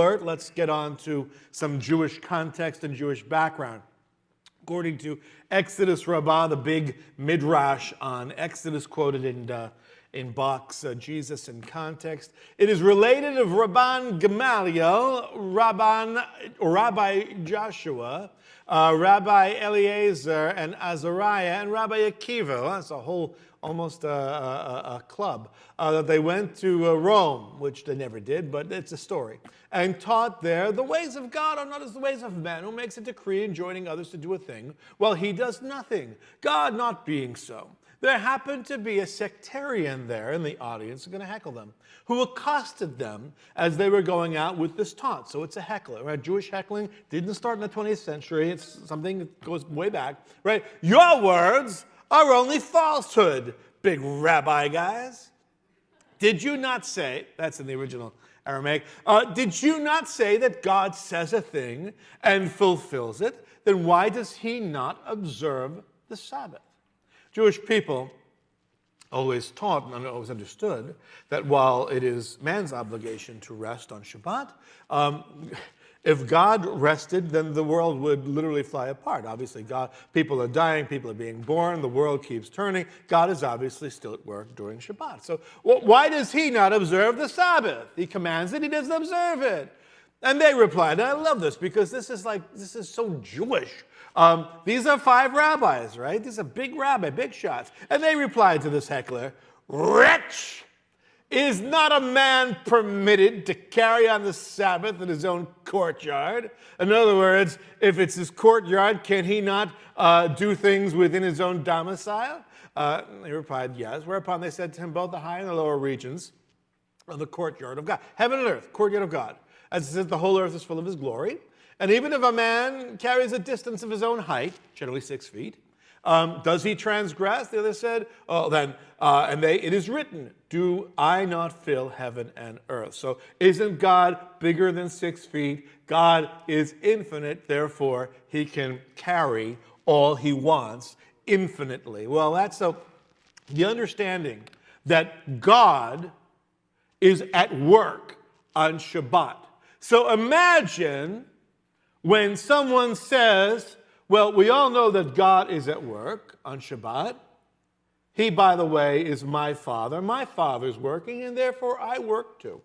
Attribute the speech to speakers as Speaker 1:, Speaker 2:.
Speaker 1: Let's get on to some Jewish context and Jewish background. According to Exodus Rabbah, the big midrash on Exodus quoted in Bach's Jesus in Context, it is related of Rabban Gamaliel, Rabbi Joshua, Rabbi Eliezer, and Azariah, and Rabbi Akiva. That's a whole, almost a club. That they went to Rome, which they never did, but it's a story, and taught there, the ways of God are not as the ways of man, who makes a decree enjoining others to do a thing, while he does nothing, God not being so. There happened to be a sectarian there in the audience, going to heckle them, who accosted them as they were going out with this taunt. So it's a heckler, right? Jewish heckling didn't start in the 20th century. It's something that goes way back, right? Your words are only falsehood, big rabbi guys. Did you not say, that's in the original Aramaic, did you not say that God says a thing and fulfills it? Then why does he not observe the Sabbath? Jewish people always taught and always understood that while it is man's obligation to rest on Shabbat, if God rested, then the world would literally fly apart. Obviously, people are dying, people are being born, the world keeps turning. God is obviously still at work during Shabbat. So why does he not observe the Sabbath? He commands it, he doesn't observe it. And they replied, and I love this because this is so Jewish. These are 5 rabbis, right? These are big rabbi, big shots. And they replied to this heckler, wretch! Is not a man permitted to carry on the Sabbath in his own courtyard? In other words, if it's his courtyard, can he not do things within his own domicile? He replied, yes. Whereupon they said to him, both the high and the lower regions of the courtyard of God. Heaven and earth, courtyard of God. As it says, the whole earth is full of his glory. And even if a man carries a distance of his own height, generally 6 feet, does he transgress? The other said, it is written, do I not fill heaven and earth? So isn't God bigger than 6 feet? God is infinite, therefore he can carry all he wants infinitely. Well, that's the understanding that God is at work on Shabbat. So imagine when someone says, well, we all know that God is at work on Shabbat. He, by the way, is my Father. My Father's working, and therefore I work too.